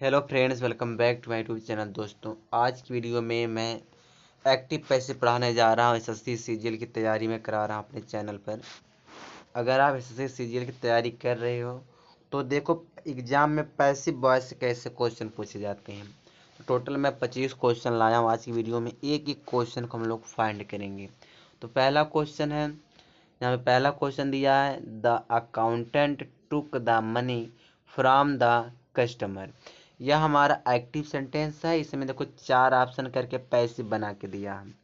Hello friends, welcome back to my YouTube channel. दोस्तों, आज की वीडियो में मैं एक्टिव पैसे पढ़ाने जा रहा हूँ। एसएससी सीजीएल की तैयारी में करा रहा हूँ अपने चैनल पर। अगर आप एसएससी सीजीएल की तैयारी कर रहे हो तो देखो, एग्जाम में पैसिव वॉइस से कैसे क्वेश्चन पूछे जाते हैं। तो टोटल मैं 25 क्वेश्चन लाया हूँ। आज की वीडियो में एक एक क्वेश्चन को हम लोग फाइंड करेंगे। तो पहला क्वेश्चन है, यहाँ पे पहला क्वेश्चन दिया है, the accountant took the money from the customer. यह हमारा एक्टिव सेंटेंस है। इसमें देखो 4 ऑप्शन करके पैसिव बना के दिया है।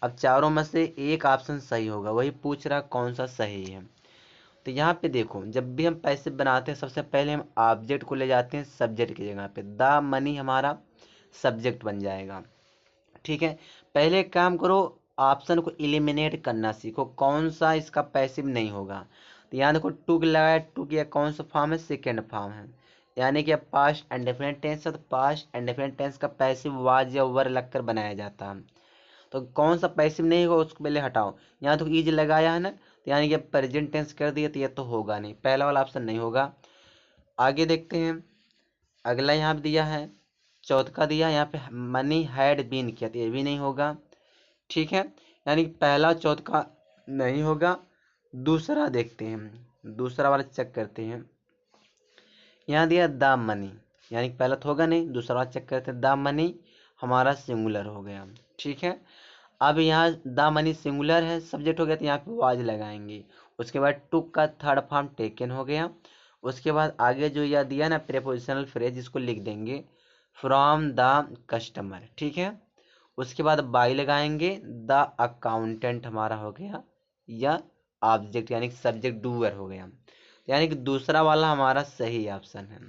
अब चारों में से एक ऑप्शन सही होगा, वही पूछ रहा कौन सा सही है। तो यहाँ पे देखो, जब भी हम पैसिव बनाते हैं सबसे पहले हम ऑब्जेक्ट को ले जाते हैं सब्जेक्ट की जगह पे। द मनी हमारा सब्जेक्ट बन जाएगा। ठीक है, पहले एक काम करो, ऑप्शन को एलिमिनेट करना सीखो, कौन सा इसका पैसिव नहीं होगा। तो यहाँ देखो टू लगाया, टू किया कौन सा फॉर्म है, सेकेंड फॉर्म है। यानी कि अब पास्ट एंड डेफिनेट टेंस है तो पास्ट एंड डेफिनेट टेंस का पैसिव वाज या वर लगकर बनाया जाता है। तो कौन सा पैसिव नहीं होगा उसको पहले हटाओ। यहाँ तो इज लगाया है ना, तो यानी कि प्रेजेंट टेंस कर दिया तो ये तो होगा नहीं, पहला वाला ऑप्शन नहीं होगा। आगे देखते हैं, अगला यहाँ पे दिया है, चौथा दिया यहाँ पे मनी हैड बीन किया, तो ये भी नहीं होगा। ठीक है, यानी कि पहला चौथा नहीं होगा। दूसरा देखते हैं, दूसरा वाला चेक करते हैं। यहाँ दिया द मनी, यानी कि पहला तो होगा नहीं, दूसरा वाला चेक करते हैं। द मनी हमारा सिंगुलर हो गया। ठीक है, अब यहाँ द मनी सिंगुलर है, सब्जेक्ट हो गया, तो यहाँ पे वाज लगाएंगे। उसके बाद टुक का थर्ड फॉर्म टेकन हो गया। उसके बाद आगे जो यह दिया ना प्रेपोजिशनल फ्रेज, इसको लिख देंगे फ्रॉम द कस्टमर। ठीक है, उसके बाद बाई लगाएंगे, द अकाउंटेंट हमारा हो गया, या ऑब्जेक्ट यानी कि सब्जेक्ट डूअर हो गया। यानी कि दूसरा वाला हमारा सही ऑप्शन है।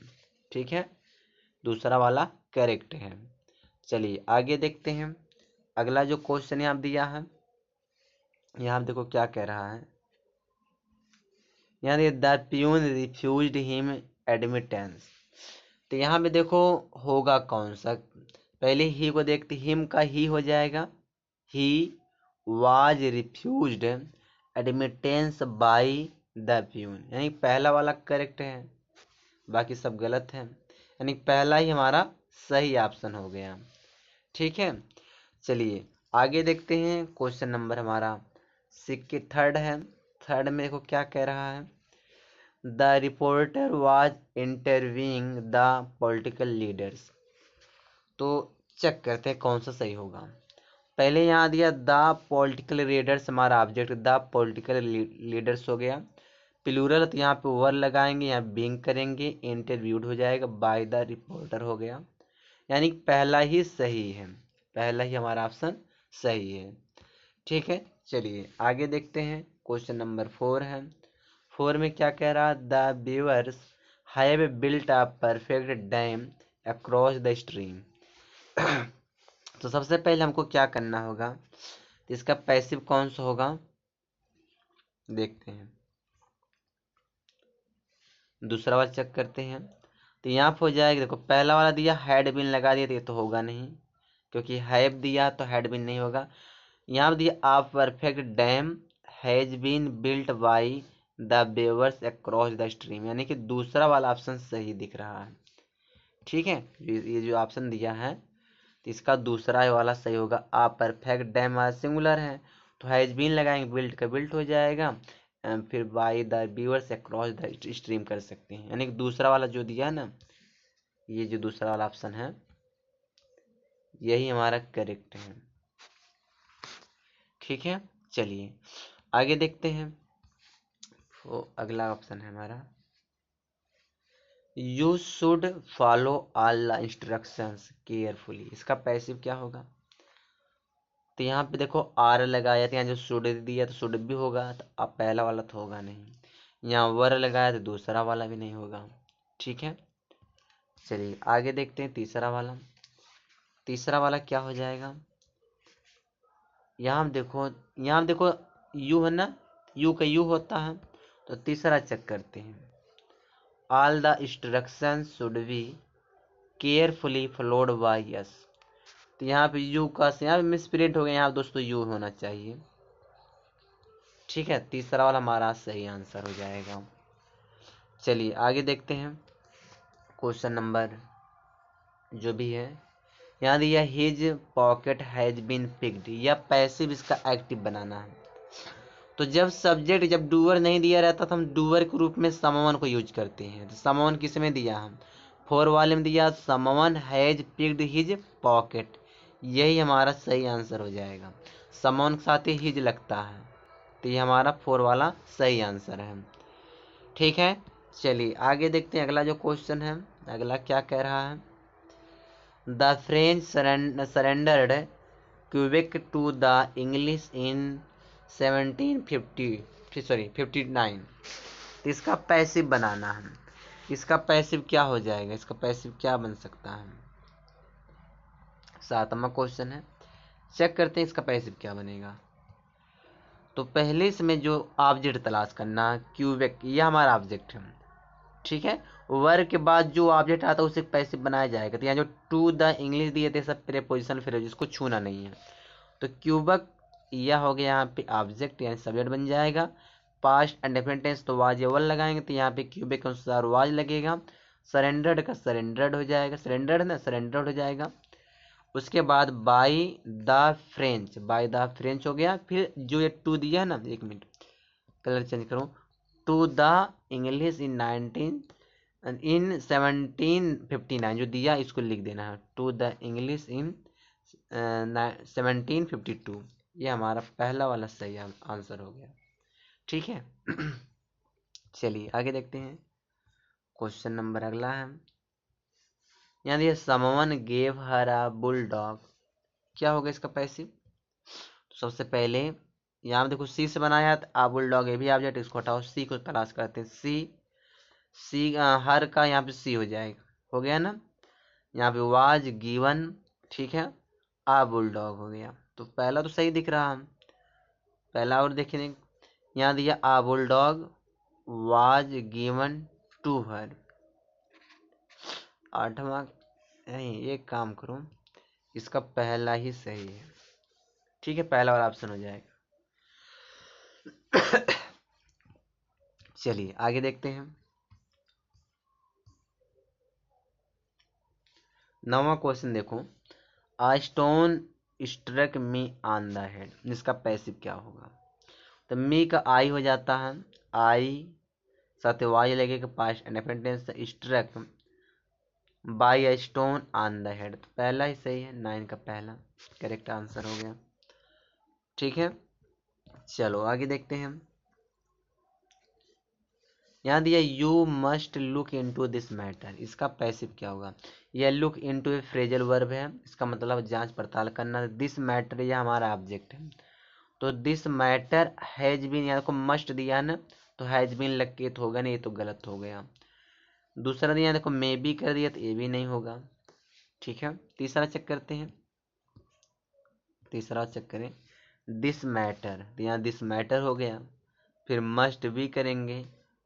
ठीक है, दूसरा वाला करेक्ट है। चलिए आगे देखते हैं, अगला जो क्वेश्चन यहाँ दिया है, यहाँ देखो क्या कह रहा है। यहाँ देखिए the peon refused him admittance. तो यहाँ पे देखो होगा कौन सा, पहले ही को देखते, हिम का ही हो जाएगा। He was refused admittance by the peon, यानी पहला वाला करेक्ट है, बाकी सब गलत है। यानी पहला ही हमारा सही ऑप्शन हो गया। ठीक है, चलिए आगे देखते हैं। क्वेश्चन नंबर हमारा थर्ड है। थर्ड में देखो क्या कह रहा है, the reporter was interviewing the political leaders. तो चेक करते हैं कौन सा सही होगा। पहले यहाँ दिया द पॉलिटिकल लीडर्स, हमारा ऑब्जेक्ट द पॉलिटिकल लीडर्स हो गया। प्लूरल तो यहाँ पे वर लगाएंगे, यहाँ बीइंग करेंगे, इंटरव्यूड हो जाएगा, बाय द रिपोर्टर हो गया। यानी पहला ही सही है, पहला ही हमारा ऑप्शन सही है। ठीक है, चलिए आगे देखते हैं। क्वेश्चन नंबर 4 है। 4 में क्या कह रहा, the viewers have built a perfect dam across the stream. तो सबसे पहले हमको क्या करना होगा, तो इसका पैसिव कौन सा होगा देखते हैं। दूसरा वाला चेक करते हैं, तो यहाँ पे हो जाएगा, देखो पहला वाला दिया हैड बीन लगा दिया तो ये तो होगा नहीं, क्योंकि हैव दिया तो हैड बीन नहीं होगा। यहाँ पे दिया a perfect dam has been built by the beavers across the stream, यानी कि दूसरा वाला ऑप्शन सही दिख रहा है। ठीक है, ये जो ऑप्शन दिया है तो इसका दूसरा वाला सही होगा। आ परफेक्ट डैम सिंगुलर है तो हैज बीन लगाएंगे, बिल्ट का बिल्ट हो जाएगा, फिर by the viewers across the stream कर सकते हैं। यानी कि दूसरा वाला जो दिया है ना, ये जो दूसरा वाला ऑप्शन है यही हमारा करेक्ट है। ठीक है, चलिए आगे देखते हैं। वो अगला ऑप्शन है हमारा, you should follow all the instructions carefully. इसका पैसिव क्या होगा, तो यहाँ पे देखो आर लगाया तो यहाँ जो शुड दिया तो शुड भी होगा, तो अब पहला वाला तो होगा नहीं। यहाँ वर लगाया तो दूसरा वाला भी नहीं होगा। ठीक है, चलिए आगे देखते हैं तीसरा वाला। तीसरा वाला क्या हो जाएगा, यहाँ देखो यू है ना, यू का यू होता है, तो तीसरा चेक करते हैं। All the instruction should be carefully followed by yes. तो यहाँ पे यू का यहाँ पे मिसप्रिंट हो गया, यहाँ दोस्तों यू होना चाहिए। ठीक है, तीसरा वाला हमारा सही आंसर हो जाएगा। चलिए आगे देखते हैं। क्वेश्चन नंबर जो भी है। यहाँ दिया his pocket has been picked, या पैसिव इसका एक्टिव बनाना है। तो जब सब्जेक्ट, जब डूअर नहीं दिया रहता तो हम डूअर के रूप में समवन को यूज करते हैं। तो समवन किस में दिया, हम फोर वाले में दिया someone has picked his pocket, यही हमारा सही आंसर हो जाएगा। समवन के साथ ही हिज लगता है, तो ये हमारा फोर वाला सही आंसर है। ठीक है, चलिए आगे देखते हैं अगला जो क्वेश्चन है। अगला क्या कह रहा है, the French surrendered Quebec to the English in 1759। तो इसका पैसिव बनाना है। इसका पैसिव क्या हो जाएगा, इसका पैसिव क्या बन सकता है। 7वां क्वेश्चन है, चेक करते हैं इसका पैसिव क्या बनेगा। तो पहले इसमें जो ऑब्जेक्ट तलाश करना, क्यूबेक यह हमारा ऑब्जेक्ट है। ठीक है, वर्ग के बाद जो ऑब्जेक्ट आता है उसे पैसिव बनाया जाएगा। तो यहाँ जो टू द इंग्लिश दिए थे सब प्रीपोजिशन फ्रेज, इसको छूना नहीं है। तो क्यूबक यह हो गया यहाँ पे ऑब्जेक्ट यानी सब्जेक्ट बन जाएगा। पास्ट एंड डेफिनेट टेंस तो वाज एवल लगाएंगे, तो यहाँ पे क्यूबिक के अनुसार वाज लगेगा। सरेंडर्ड का सरेंडर्ड हो जाएगा, सरेंडर्ड ना सरेंडर्ड हो जाएगा। उसके बाद by the French, by the French हो गया। फिर जो ये टू दिया है ना, एक मिनट कलर चेंज करूँ, टू द इंग्लिश इन 1759 जो दिया इसको लिख देना है, टू द इंग्लिश इन 1752। ये हमारा पहला वाला सही आंसर हो गया। ठीक है चलिए आगे देखते हैं। क्वेश्चन नंबर अगला है, यहाँ दिया समवन गेव हर अ बुलडॉग, क्या होगा इसका पैसिव। तो सबसे पहले यहाँ देखो सी से बनाया है, आ बुलडॉग ये भी ऑब्जेक्ट, इसको हटाओ, सी को तलाश करते हैं। सी हर का यहाँ पे सी हो जाएगा, हो गया ना। यहाँ पे वाज गिवन, ठीक है, आ बुलडॉग हो गया। तो पहला तो सही दिख रहा है, पहला और देखिए यहाँ दिया a bulldog was given to her. 8वां नहीं, एक काम करो, इसका पहला ही सही है। ठीक है, पहला वाला ऑप्शन हो जाएगा। चलिए आगे देखते हैं। 9वां क्वेश्चन देखो, a stone struck me on the head, इसका पैसिव क्या होगा। तो मी का आई हो जाता है, आई साथ वाई लगेगा, past indefinite tense, struck by a stone on the head. तो पहला ही सही है, 9 का पहला करेक्ट आंसर हो गया। ठीक है, चलो आगे देखते हैं। यहाँ दिया you must look into this matter, इसका पैसिव क्या होगा। यह लुक इनटू ए फ्रेजल वर्ब है, इसका मतलब जांच पड़ताल करना। दिस मैटर यह हमारा ऑब्जेक्ट है। तो दिस मैटर हैज बीन, यहाँ को मस्ट दिया है ना, तो हैज बीन लग के तो होगा नहीं, ये तो गलत हो गया। दूसरा दिया देखो मे बी कर दिया, तो ये भी नहीं होगा। ठीक है, तीसरा चेक करते हैं। तीसरा चेक करें, दिस मैटर, तो यहाँ दिस मैटर हो गया। फिर मस्ट भी करेंगे,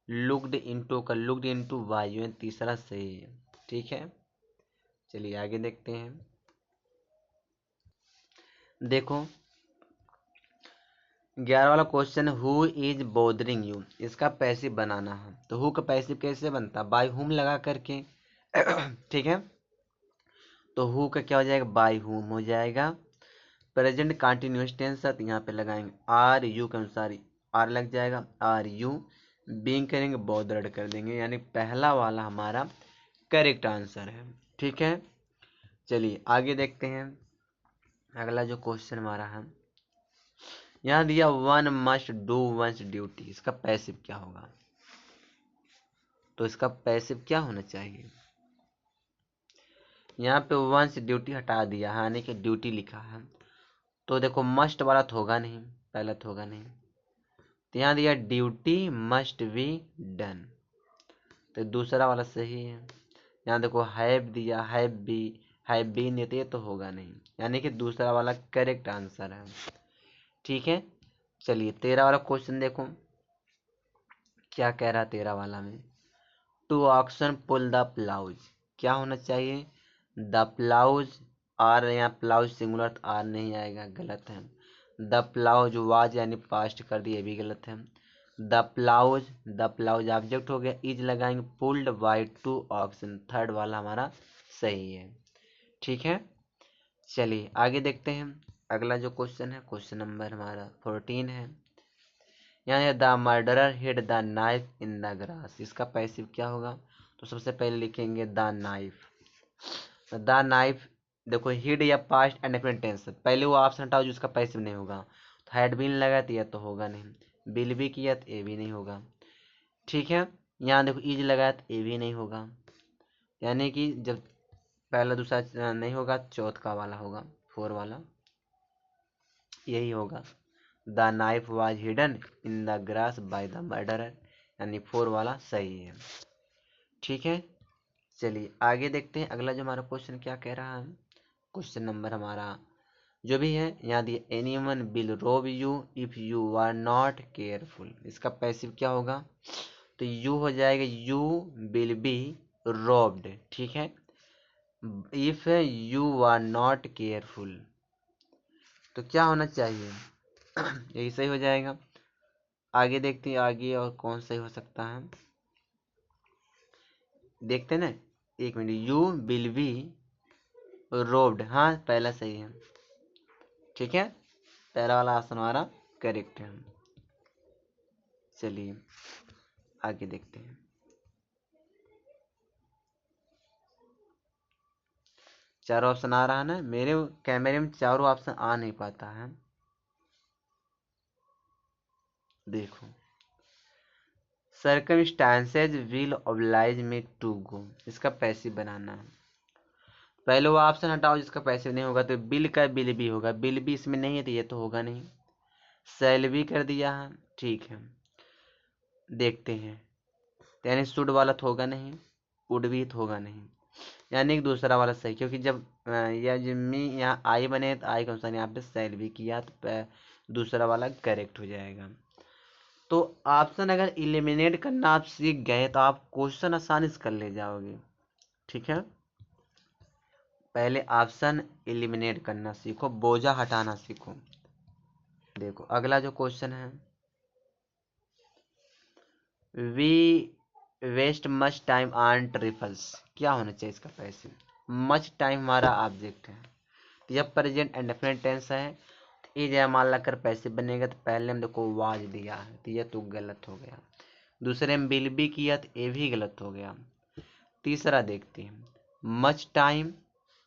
लुकड इनटू का लुकड इनटू वायु, तीसरा सही है। ठीक है, चलिए आगे देखते हैं। देखो 11 वाला question, who is bothering you, इसका पैसिव बनाना है। तो हु का पैसिव कैसे बनता है, बाय हुम लगा करके। ठीक है, तो हु का क्या हो जाएगा, बाय हुम हो जाएगा। प्रेजेंट कंटिन्यूअस टेंस है, तो यहाँ पे लगाएंगे आर यू के अनुसार आर लग जाएगा, आर यू बीइंग करेंगे बोदर्ड कर देंगे, यानी पहला वाला हमारा करेक्ट आंसर है। ठीक है, चलिए आगे देखते हैं। अगला जो क्वेश्चन हमारा है, यहाँ दिया one must do once duty, इसका पैसिव क्या होगा। तो इसका पैसिव क्या होना चाहिए। यहाँ पे वंस ड्यूटी हटा दिया है, यानी कि ड्यूटी लिखा है। तो देखो मस्ट वाला तो होगा नहीं, पहला तो होगा नहीं। तो यहाँ दिया ड्यूटी मस्ट बी डन, तो दूसरा वाला सही है। यहाँ देखो हैव दिया, हैव बीन, ये तो होगा नहीं, यानी कि दूसरा वाला करेक्ट आंसर है। ठीक है, चलिए 13 वाला क्वेश्चन देखो क्या कह रहा है। 13 वाला में, to auction pull the ploughs, क्या होना चाहिए, द प्लाउज। आर यहाँ प्लाउज सिंगुलर, आर नहीं आएगा, गलत है। द प्लाउज वाज यानी पास्ट कर दिए, भी गलत है। द प्लाउज ऑब्जेक्ट हो गया, इज लगाएंगे, pulled by two oxen, third वाला हमारा सही है। ठीक है, चलिए आगे देखते हैं। अगला जो क्वेश्चन है, क्वेश्चन नंबर हमारा 14 है। यहाँ the murderer hid the knife in the grass, इसका पैसिव क्या होगा? तो सबसे पहले लिखेंगे द नाइफ। द नाइफ, देखो हिड या पास्ट एंड डेफिनेट टेंस, पहले वो ऑप्शन हटाओ जिसका पैसिव नहीं होगा। तो हैड बीन लगा तो यह तो होगा नहीं, बिल भी किया तो ये भी नहीं होगा। ठीक है, यहाँ देखो इज लगाया तो ये भी नहीं होगा, यानी कि जब पहला दूसरा नहीं होगा, चौथा वाला होगा, 4 वाला यही होगा। The knife was hidden in the grass by the murderer, यानी 4 वाला सही है। ठीक है, चलिए आगे देखते हैं। अगला जो हमारा क्वेश्चन क्या कह रहा है, क्वेश्चन नंबर हमारा जो भी है यहाँ दिया, anyone will rob you if you are not careful, इसका पैसिव क्या होगा? तो यू हो जाएगा यू विल बी रोब्ड। ठीक है, if you are not careful तो क्या होना चाहिए? यही सही हो जाएगा। आगे देखते हैं आगे और कौन सही हो सकता है, देखते हैं ना, एक minute. You will be robed, हाँ पहला सही है। ठीक है, पहला वाला ऑप्शन हमारा करेक्ट है। चलिए आगे देखते हैं। चारों ऑप्शन आ रहा है ना, मेरे कैमरे में चारों ऑप्शन आ नहीं पाता है, देखो। Circumstances will oblige me to go, इसका पैसिव बनाना है। पहले वो ऑप्शन हटाओ जिसका पैसिव नहीं होगा, तो बिल का बिल भी होगा, बिल भी इसमें नहीं है तो ये तो होगा नहीं। सेल भी कर दिया है, ठीक है। देखते हैं, तो यानी शुड वाला तो होगा नहीं, वुड भी तो होगा नहीं, यानी कि दूसरा वाला सही, क्योंकि जब या जिम्मी यहाँ आई बने तो आई के अनुसार यहाँ पे सेल भी किया तो दूसरा वाला करेक्ट हो जाएगा। तो ऑप्शन अगर इलिमिनेट करना आप सीख गए तो आप क्वेश्चन आसानी से कर ले जाओगे। ठीक है, पहले ऑप्शन इलिमिनेट करना सीखो, बोझा हटाना सीखो। देखो अगला जो क्वेश्चन है, we waste much time on trifles, क्या होना चाहिए इसका पैसिव? मच टाइम हमारा ऑब्जेक्ट है, तो जब प्रेजेंट इंडेफिनिट टेंस है तो ये जय मान कर पैसिव बनेगा, तो पहले हम देखो वाज दिया है तो ये तो गलत हो गया, दूसरे में बिल भी किया तो ये भी गलत हो गया। तीसरा देखते हैं, मच टाइम,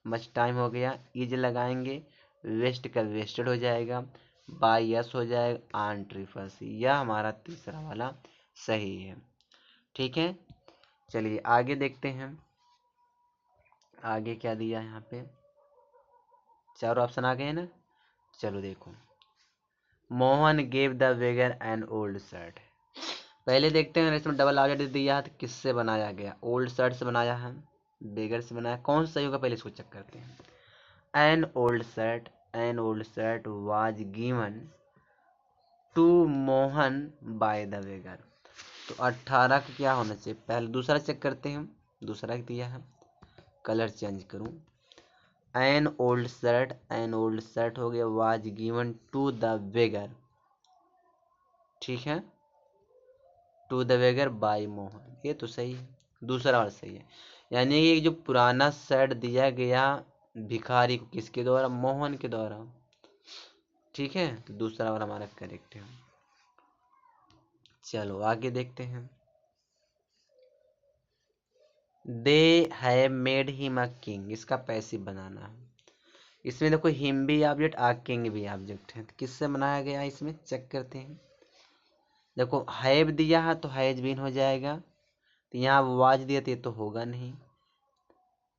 मच टाइम हो गया, इज लगाएंगे, वेस्ट का वेस्टेड हो जाएगा, बाय यस हो जाएगा, ऑन ट्रिपल्स, यह हमारा तीसरा वाला सही है। ठीक है, चलिए आगे देखते हैं। आगे क्या दिया है यहाँ पे, चारों ऑप्शन आ गए ना। चलो देखो, Mohan gave the beggar N old shirt, पहले देखते हैं इसमें डबल ऑब्जेक्ट दिया है तो किससे बनाया गया? ओल्ड शर्ट से बनाया है, बेगर से बनाया, कौन सही होगा पहले इसको चेक करते हैं। An old shirt, an old shirt was given to Mohan by the beggar, तो 18 का क्या होना चाहिए? पहले दूसरा चेक करते हैं, दूसरा दिया है, कलर चेंज करूं, an old shirt, an old shirt हो गया, was given to the beggar, ठीक है, to the beggar by Mohan, ये तो सही है, दूसरा वाला सही है। यानी कि जो पुराना शर्ट दिया गया भिखारी को किसके द्वारा? मोहन के द्वारा। ठीक है, तो दूसरा वाला हमारा करेक्ट है। चलो आगे देखते हैं, they have made him a king, इसका पैसिव बनाना है। इसमें देखो हिम भी ऑब्जेक्ट आ किंग भी ऑब्जेक्ट है, तो किससे बनाया गया है इसमें चेक करते हैं। देखो हैव दिया है तो हैज बीन हो जाएगा, तो यहाँ वाज दिया तो ये तो होगा नहीं,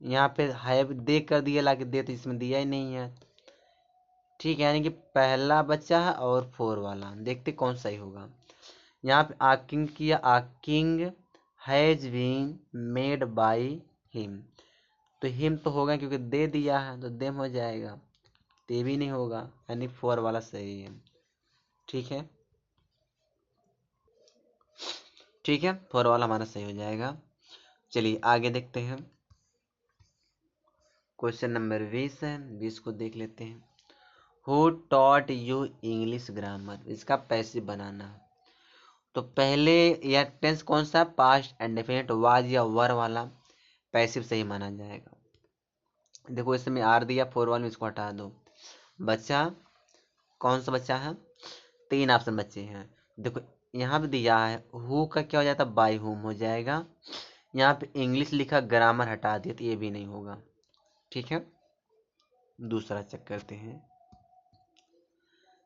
यहाँ पे हैव दे कर दिया ला के दे तो इसमें दिया ही नहीं है। ठीक है, यानी कि पहला बच्चा है और 4 वाला, देखते कौन सही होगा। यहाँ पे आ किंग किया, a king has been made by him, तो हिम तो होगा क्योंकि दे दिया है तो देम हो जाएगा, ते भी नहीं होगा, यानी 4 वाला सही है। ठीक है, ठीक है, 4 वाला हमारा सही हो जाएगा। चलिए आगे देखते हैं, क्वेश्चन नंबर 20 है, 20 को देख लेते हैं। Who taught you English grammar, इसका पैसिव बनाना है। तो पहले यह टेंस कौन सा? पास्ट इंडेफिनिट, वाज या वर वाला, पैसिव सही माना जाएगा। देखो इसमें आर दिया, फोर वाले में इसको हटा दो। बच्चा कौन सा बच्चा है, 3 ऑप्शन बच्चे हैं। देखो यहाँ पे दिया है हु का क्या हो जाता है, बाय हुम हो जाएगा। यहाँ पे इंग्लिश लिखा, ग्रामर हटा दिया तो ये भी नहीं होगा। ठीक है, दूसरा चेक करते हैं।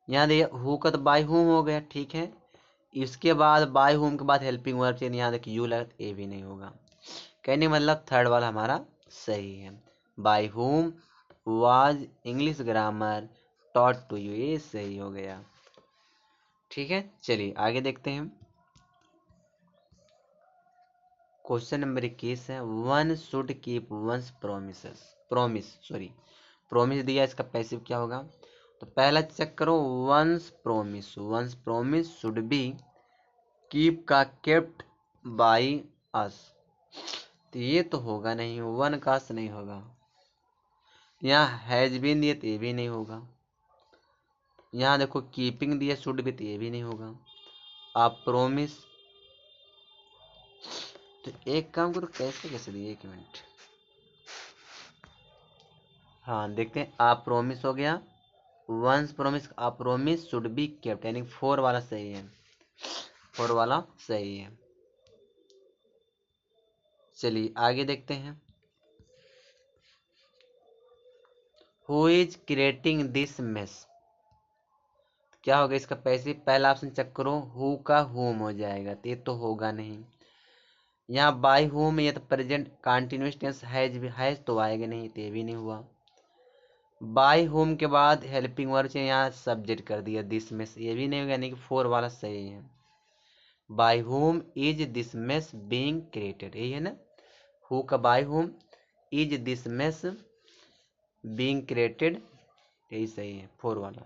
यहाँ देखिए हु का तो बाय हुम हो गया, ठीक है। इसके बाद बाय हुम के बाद हेल्पिंग वर्ब चाहिए, यहाँ देखिए यू लगा तो ये भी नहीं होगा। कहने का मतलब थर्ड वाला हमारा सही है। By whom was English grammar taught to you, ये सही हो गया। ठीक है, चलिए आगे देखते हैं। क्वेश्चन नंबर 21 है, one should keep one's promise दिया, इसका पैसिव क्या होगा। तो पहला चेक करो, one's promise should be, keep का केप्ट बाई अस, तो ये तो होगा नहीं, वन का नहीं होगा। यहाँ हैज बीन दिया तो ये भी नहीं होगा। यहाँ देखो कीपिंग दिया, शुड भी, तो ये भी नहीं होगा। आप प्रोमिस, तो एक काम करो, कैसे कैसे दिए, 1 मिनट। हाँ देखते हैं, आप प्रोमिस हो गया, वंस प्रोमिस, आप प्रोमिस शुड बी केप्ट, यानी 4 वाला सही है, 4 वाला सही है। चलिए आगे देखते हैं। Who is creating this mess, क्या होगा इसका पैसिव, पहला ऑप्शन चेक करो, हु का होम हो जाएगा, तो ये तो होगा नहीं। यहाँ बाय होम, ये तो प्रेजेंट कंटिन्यूअस टेंस हैज तो आएगा नहीं, तो ये भी नहीं हुआ। बाय होम के बाद हेल्पिंग वर्ब से यहाँ सब्जेक्ट कर दिया दिस मेस, ये भी नहीं होगा, यानी कि 4 वाला सही है। By whom is this mess being created, यही है ना। हु का by whom, is this mess being created, यही सही है 4 वाला।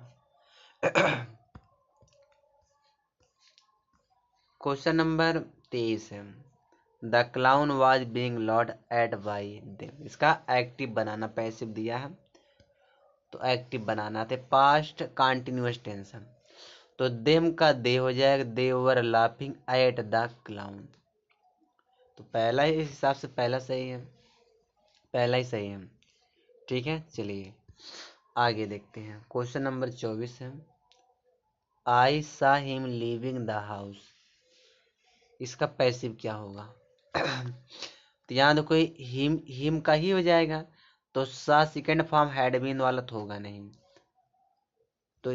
क्वेश्चन नंबर 23 है, the clown was being laughed at by them, इसका एक्टिव बनाना, पैसिव दिया है तो एक्टिव बनाना थे, पास्ट कंटिन्यूअस टेंस है, तो देम का दे हो जाएगा, they were laughing at the clown, तो पहला ही इस हिसाब से पहला सही है, पहला ही सही है। ठीक है, चलिए आगे देखते हैं। क्वेश्चन नंबर 24 है, I saw him leaving the house, इसका पैसिव क्या होगा। तो यहाँ देखो हिम का ही हो जाएगा, तो सा सेकेंड फॉर्म हैड बीन वाला तो होगा नहीं, तो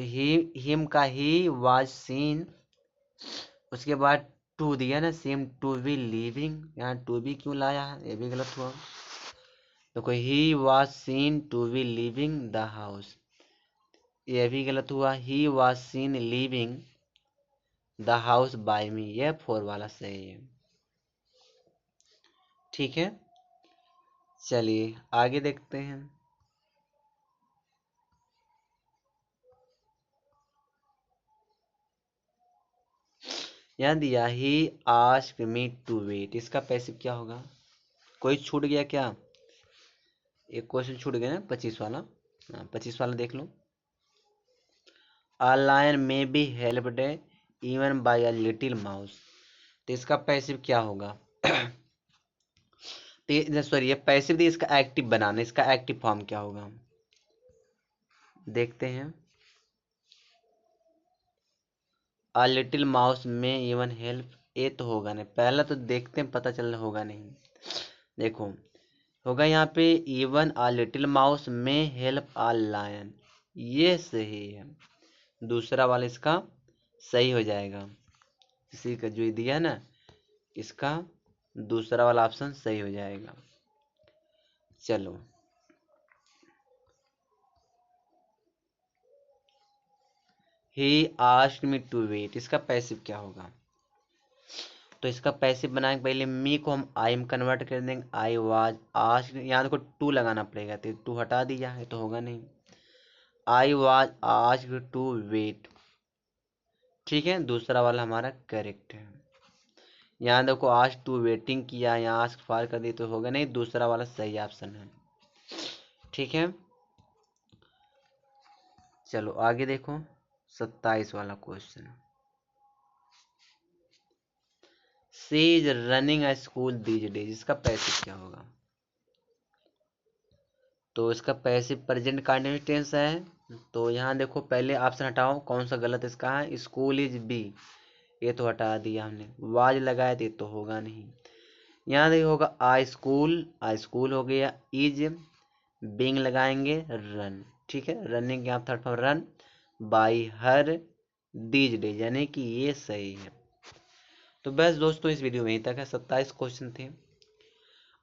हिम का ही वाज सीन, उसके बाद टू दिया ना, सेम टू बी लिविंग, यहाँ टू बी क्यों लाया है, ये भी गलत हुआ। देखो he was seen to be living the house, ये भी गलत हुआ। He was seen living the house by me, ये 4 वाला सही है। ठीक है, चलिए आगे देखते हैं। यहाँ दिया he asked me to wait, इसका पैसिव क्या होगा, कोई छूट गया क्या, एक क्वेश्चन छूट गया ना, 25 वाला। हाँ 25 वाला देख लो, अ लायन में be helped even bye a little mouse, तो इसका पैसिव क्या होगा। तो सॉरी ये पैसिव दी, इसका एक्टिव बनाना, इसका एक्टिव फॉर्म क्या होगा, देखते हैं। अ लिटिल माउस में इवन हेल्प, ये तो होगा नहीं, पहला तो देखते हैं, पता चल होगा नहीं। देखो होगा यहाँ पे, इवन अ लिटिल माउस में हेल्प अ लायन, ये सही है, दूसरा वाला इसका सही हो जाएगा, इसी का जो दिया है ना, इसका दूसरा वाला ऑप्शन सही हो जाएगा। चलो he asked me to wait, इसका पैसिव क्या होगा, तो इसका पैसिव बनाने पहले मी को हम आई में कन्वर्ट कर देंगे, आई वाज आस्क्ड, यहाँ देखो टू लगाना पड़ेगा, तो टू हटा दिया है तो होगा नहीं, I was asked to wait. ठीक है, दूसरा वाला हमारा करेक्ट है। यहाँ देखो आज टू वेटिंग किया, यहाँ आस्क फॉर कर दी तो होगा नहीं, दूसरा वाला सही ऑप्शन है। ठीक है, चलो आगे देखो, 27 वाला question, she is running a school these days, इसका पैसिव क्या होगा। तो इसका पैसिव प्रेजेंट कंटिन्यूस टेंस है। तो यहाँ देखो पहले ऑप्शन हटाओ, कौन सा गलत इसका है। स्कूल इज बी, ये तो हटा दिया हमने। वाज लगाया तो ये तो होगा नहीं। यहाँ देखो होगा आई स्कूल हो गया। इज बिंग लगाएंगे रन, ठीक है। रनिंग यहाँ third form run by her these days, यानी कि ये सही है। तो बस दोस्तों इस वीडियो में यहीं तक है। 27 क्वेश्चन थे।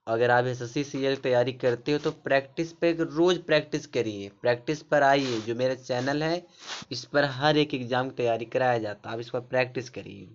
अगर आप एसएससी सीजीएल की तैयारी करते हो तो प्रैक्टिस पे रोज प्रैक्टिस करिए, प्रैक्टिस पर आइए। जो मेरा चैनल है इस पर हर एक एग्जाम की तैयारी कराया जाता है, आप इस पर प्रैक्टिस करिए।